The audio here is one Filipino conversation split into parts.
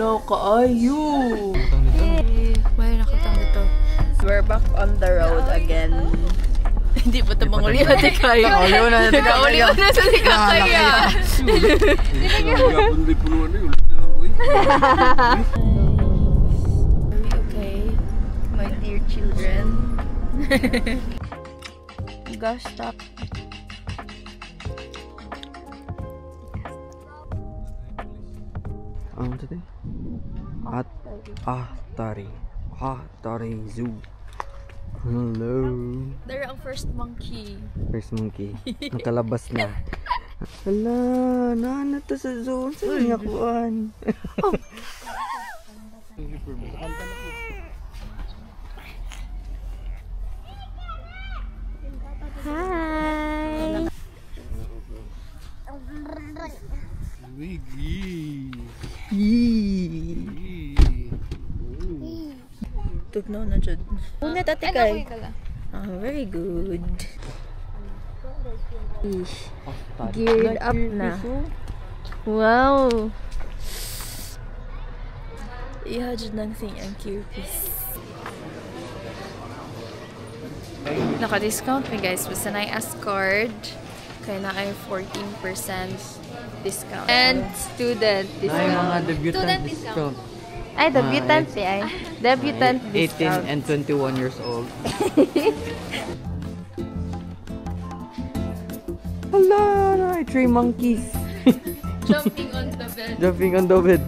Ayaw kaayo. May nakatang dito. We're back on the road again. Hindi pa ito manguli ate kaya. Manguli na ate kaya. Manguli na sa ate kaya. Okay, my dear children. Gosh, stop. Today? Tari Zoo. Hello. There ang first monkey. First monkey. Nakalabas na. Hala, nahanap to sa zoo. Saan niya kuhan? Hi. Tugnaw na dyan. Una tate kay. Very good. Geared up na. Wow. Iha dyan ng thing ang curious. Naka-discount mi guys. Basta na i-ask card. Kaya na ay 14% discount. And student discount. Ay, mga debutant discount. Ay, debutant ay. Debutant 18 discount. and 21 years old. Hala, 3 monkeys. Jumping on the bed. Jumping on the bed.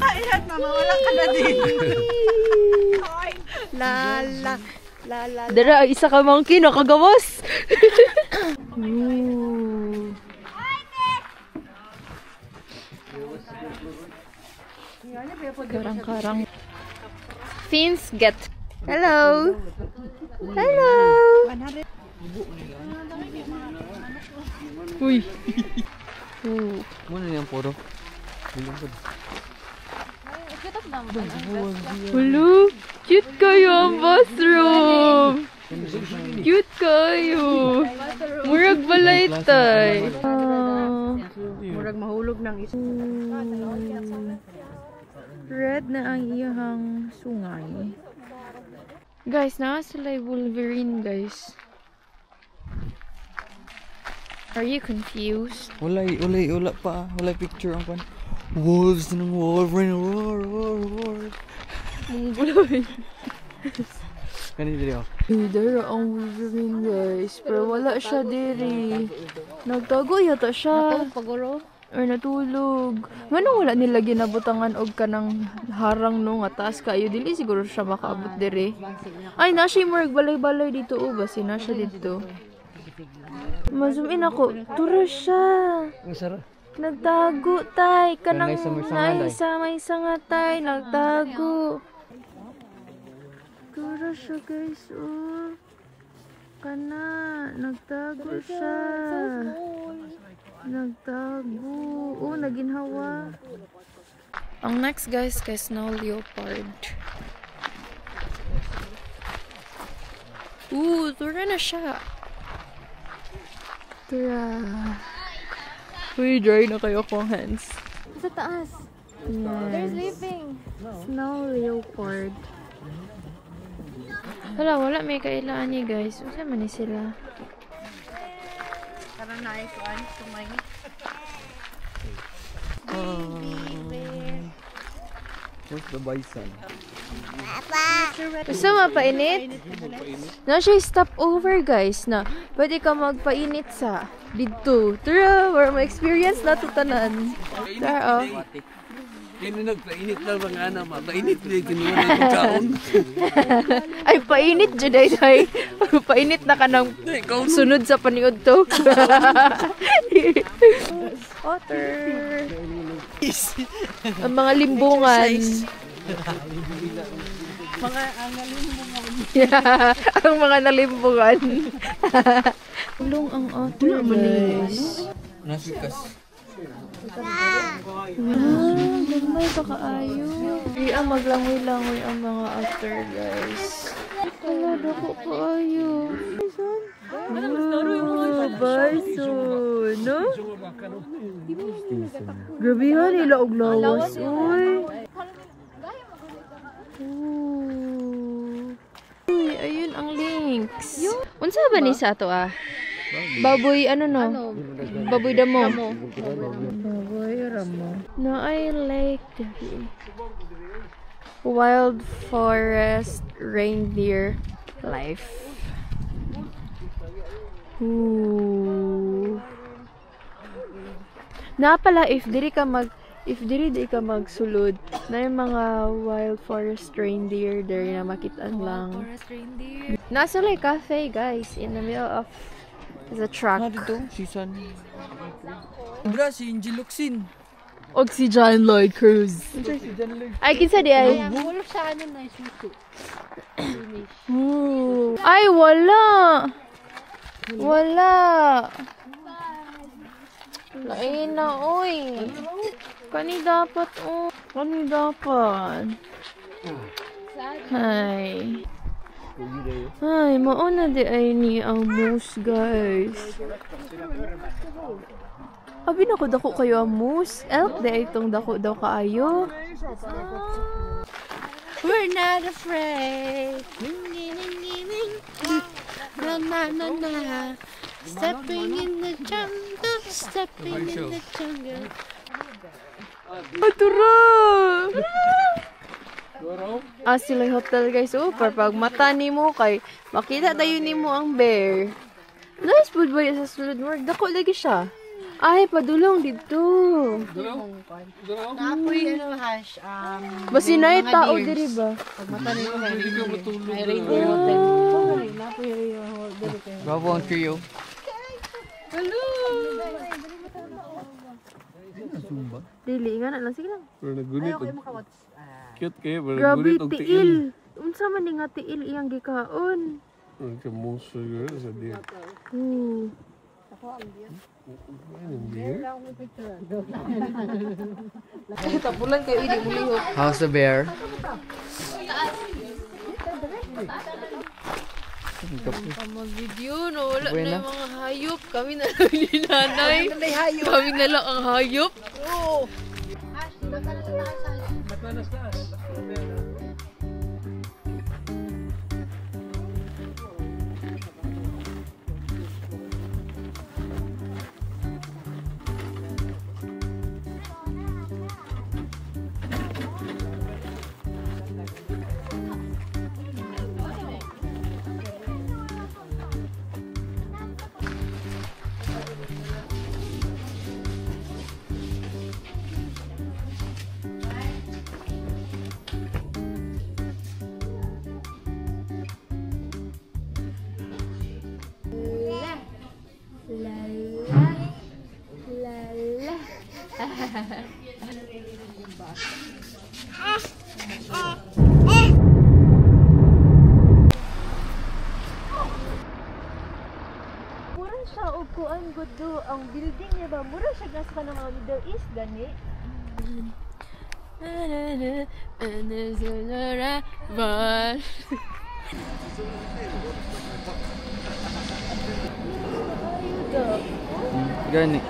Ay, mama, wala ka na din. Lala. Lala. Dara, isa ka monkey, nakagawas. Karang-karang. Fins get. Hello. Hello. Uy. Muna niyang puro. Hello. Cute kayo ang bathroom. Cute kayo. Murag balay tay. Murag mahulog ng isa. Red na ang iyang sungay. Guys, na sila Wolverine, guys. Are you confused? Wala pa. Wala picture ang pan. Wolves ng Wolverine. Roar. Mungguloy. Kanina dito. Dara ang Wolverine, guys. Pero wala siya diri. Nagtago yata siya. Paguro? Or natulog. Ngano wala nila ginabutangan og kanang harang no nga taas kayo dili siguro siya makaabot dire. Ay na siya murag balay-balay dito o basi na siya dito. Ma-zoom in ako. Tura siya. Nagtago tay kanang may sanga tay nagtago. Tura siya guys oh. Kana nagtago siya. Nagtago. Oh, naginhawa. Ang next guys, kay snow leopard. Tura na siya. Tura. Uy, dry na kayo akong hands. Sa taas. Yes. They're sleeping. Snow leopard. Wala may kailangan niya guys. Usa man ni sila. Karon na ay kuan kumay. Where's the bison? Gusto mapainit? Na siya stop over guys na pwede ka magpainit sa dito. Tara, where my experience na tutanan. Tara oh. Kaya nagpainit lang mga anak, painit din kinuha ng pagkaon. Ay, painit dyan ay. Painit na ka ng sunod sa paniod to. Otter. Ang mga limbungan. Ang mga nalimbungan. Ulong ang otter, guys. Nasikas. Gamay pa kaayo. Di ang maglangoy-langoy ang mga otter, guys. Wala, dako kaayo. Bison, no? Grabe ha, nila og lawas, uy. Uy, ayun ang links. Unsa ba ni sa ato ah? Baboy ano no? Baboy damo. Baboy ramo. No, I like wild forest reindeer life. Ooh. Na pala if diri di ka magsulod na yung mga wild forest reindeer diri na makitaan lang. Forest reindeer. Nasa like cafe guys in the middle of the truck. Dito, season. Bra, si Ingeluxin. Og si John Lloyd Cruz. Ay, kinsa di ay? Wala sa ano na suso. Ay, wala. Wala. Lain na, oy. Kani dapat, oh. Kani dapat. Ay. Ay, mauna di ay ni ang moose, guys. Abi na ko dako kayo ang moose. Elk di ay itong dako daw kaayo. We're not afraid. Na na na na. Stepping in the jungle, stepping in the jungle. Atura! Sila hotel guys. Oh, pag mata ni mo kay makita tayo ni mo ang bear. Nice food ba sa sulod mo? Dako lagi siya. Ay, padulong dito. Naapoy ano hash. Basi na yung tao diri ba? Pag mata niyo may reindeer hotel. Naapoy diri kayo. Bravo ang trio. Hello. Dili nga na lang sige lang. Pero nagunit. Cute kayo. Pero Grabe nagunit og tiil. Unsa man ni nga tiil iyang gikaon? Ang kamuso yun sa diya. Tapulan kayo idi mulihok. How's the bear? Mag-video, no? Wala na yung mga hayop. Kami na lang ni nanay. Kami na lang ang hayop. Oo. Mura siya og kuan gudo ang building niya ba mura siya gas ka ng mga Middle East gani. Gani.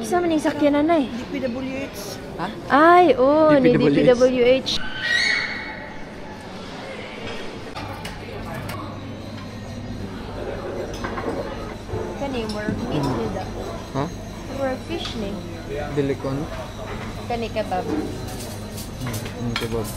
Isa man yung sakyanan na eh. DPWH. Ha? Ay, oh, ni DPWH. DPWH. Kani, more meat nila. Ha? More fish ni. Dilikon. Kani kebab. Kebab.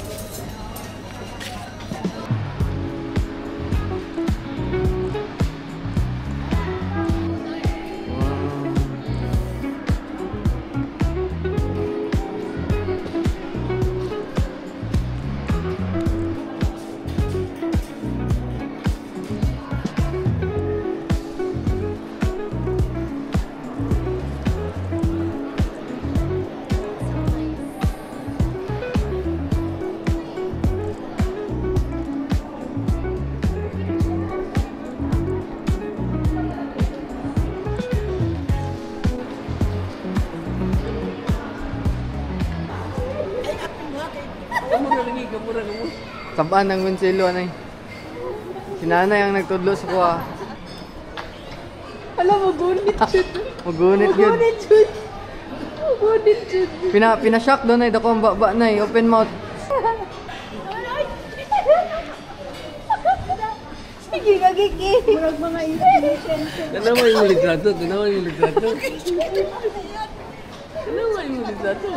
Tabaan ng Winsilo, anay. Si nanay ang nagtudlo sa kuha. Alam mo, gunit. Magunit yun. Gunit yun. Pinashock doon ay dako ang baba na open mouth. Sige, kagiki. Tanawa yung litrato. Tanawa yung litrato. Tanawa yung litrato.